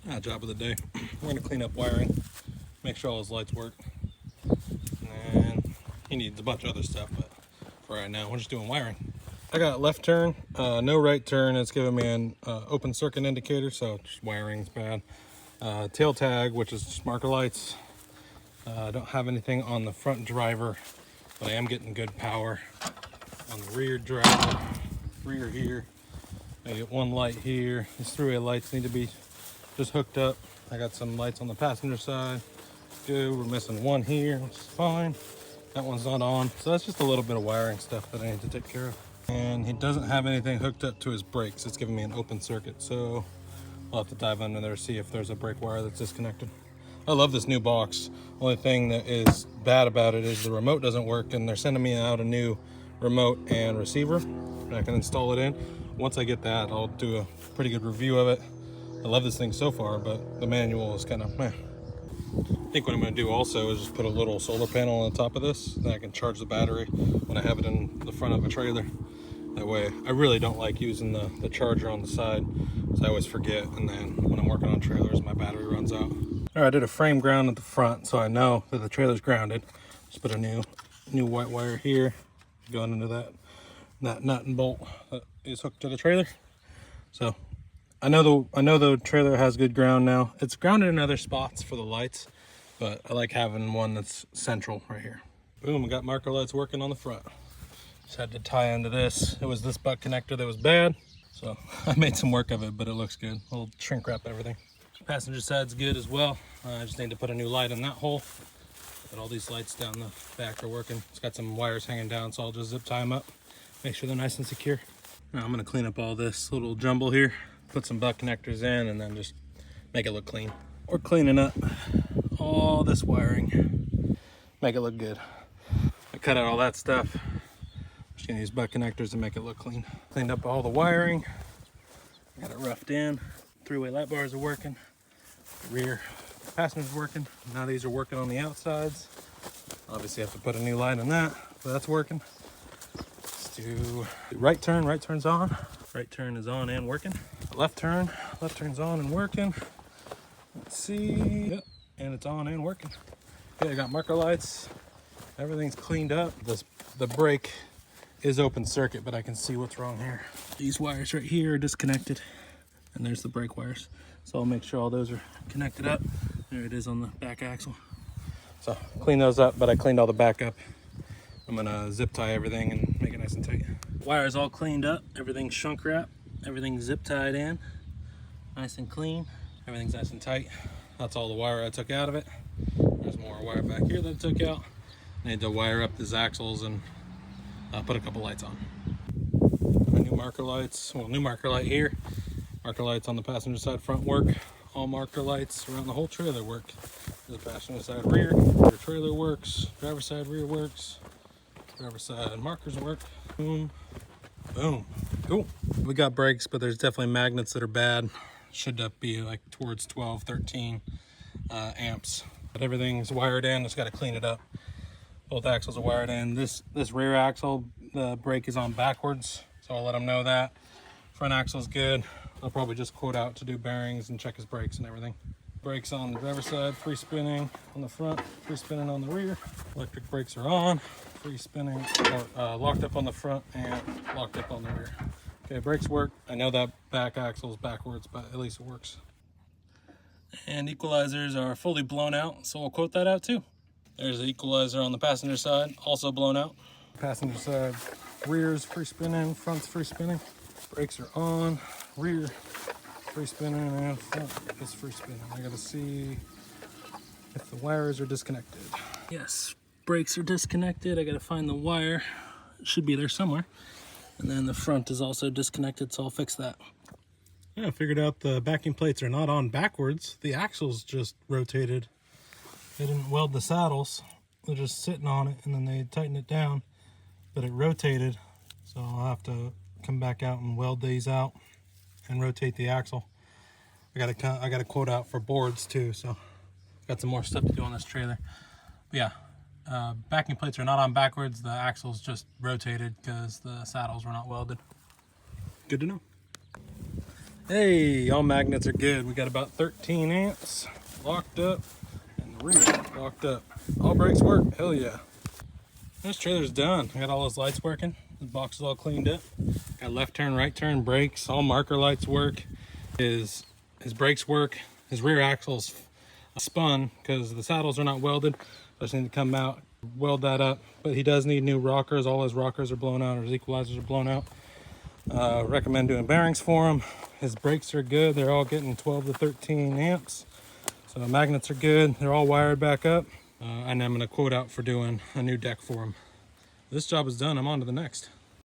Job of the day. We're going to clean up wiring, make sure all his lights work. And he needs a bunch of other stuff, but for right now, we're just doing wiring. I got left turn, no right turn. It's giving me an open circuit indicator, so just wiring's bad. Tail tag, which is just marker lights. I don't have anything on the front driver, but I am getting good power on the rear driver. Rear here, I get one light here. These three-way lights need to be just hooked up. I got some lights on the passenger side. Good, we're missing one here, which is fine. That one's not on, so that's just a little bit of wiring stuff that I need to take care of. And he doesn't have anything hooked up to his brakes. It's giving me an open circuit, so I'll have to dive under there, see if there's a brake wire that's disconnected. I love this new box. Only thing that is bad about it is the remote doesn't work, and they're sending me out a new remote and receiver, and I can install it in. Once I get that, I'll do a pretty good review of it. I love this thing so far, but the manual is kind of meh. I think what I'm going to do also is just put a little solar panel on the top of this, then I can charge the battery when I have it in the front of a trailer. That way, I really don't like using the charger on the side, because I always forget, and then when I'm working on trailers, my battery runs out. All right, I did a frame ground at the front, so I know that the trailer's grounded. Just put a new white wire here, going into that nut and bolt that is hooked to the trailer. So I know the trailer has good ground now. It's grounded in other spots for the lights, but I like having one that's central right here. Boom, we got marker lights working on the front. Just had to tie into this. It was this butt connector that was bad, so I made some work of it, but it looks good. I'll shrink wrap everything. Passenger side's good as well. I just need to put a new light in that hole. But all these lights down the back are working. It's got some wires hanging down, so I'll just zip tie them up, make sure they're nice and secure. Now I'm gonna clean up all this little jumble here, put some butt connectors in, and then just make it look clean. We're cleaning up all this wiring, make it look good. I cut out all that stuff. Just gonna use butt connectors to make it look clean. Cleaned up all the wiring, got it roughed in. Three-way light bars are working. The rear passenger's working. Now these are working on the outsides. Obviously I have to put a new light on that, but that's working. Let's do right turn. Right turn's on. Right turn is on and working. Left turn's on and working. Let's see. Yep, and it's on and working. Okay, I got marker lights. Everything's cleaned up. The brake is open circuit, but I can see what's wrong here. These wires right here are disconnected, and there's the brake wires. So I'll make sure all those are connected up. There it is on the back axle. So clean those up, but I cleaned all the back up. I'm gonna zip tie everything and make it nice and tight. Wire's all cleaned up. Everything's shrunk wrapped. Everything's zip tied in. Nice and clean. Everything's nice and tight. That's all the wire I took out of it. There's more wire back here that I took out. I need to wire up these axles and put a couple lights on. My new marker lights, well, new marker light here. Marker lights on the passenger side front work. All marker lights around the whole trailer work. The passenger side rear trailer works. Driver side rear works. Driver side markers work. Boom, boom, cool. We got brakes, but there's definitely magnets that are bad. Should be like towards 12, 13 amps. But everything's wired in. Just got to clean it up. Both axles are wired in. This rear axle, the brake is on backwards, so I'll let them know that. Front axle's good. I'll probably just quote out to do bearings and check his brakes and everything. Brakes on the driver's side, free spinning on the front, free spinning on the rear. Electric brakes are on, free spinning, or locked up on the front and locked up on the rear. Okay, brakes work. I know that back axle is backwards, but at least it works. And equalizers are fully blown out, so I'll quote that out too. There's the equalizer on the passenger side, also blown out. Passenger side, rear's free spinning, front's free spinning. Brakes are on, rear free spinning, and front is free spinning. I gotta see if the wires are disconnected. Yes, brakes are disconnected. I gotta find the wire. It should be there somewhere. And then the front is also disconnected, so I'll fix that. Yeah, I figured out the backing plates are not on backwards. The axles just rotated. They didn't weld the saddles. They're just sitting on it, and then they tighten it down, but it rotated. So I'll have to come back out and weld these out and rotate the axle. I got a quote out for boards too, so got some more stuff to do on this trailer. But yeah, backing plates are not on backwards. The axles just rotated because the saddles were not welded. Good to know. Hey, all magnets are good. We got about 13 amps locked up and the rear locked up. All brakes work, hell yeah. This trailer's done. I got all his lights working. The box is all cleaned up. Got left turn, right turn brakes, all marker lights work. His brakes work. His rear axle's spun because the saddles are not welded. I just need to come out, weld that up. But he does need new rockers. All his rockers are blown out, or his equalizers are blown out. Recommend doing bearings for him. His brakes are good. They're all getting 12 to 13 amps. So the magnets are good. They're all wired back up. And I'm going to quote out for doing a new deck for him. This job is done. I'm on to the next.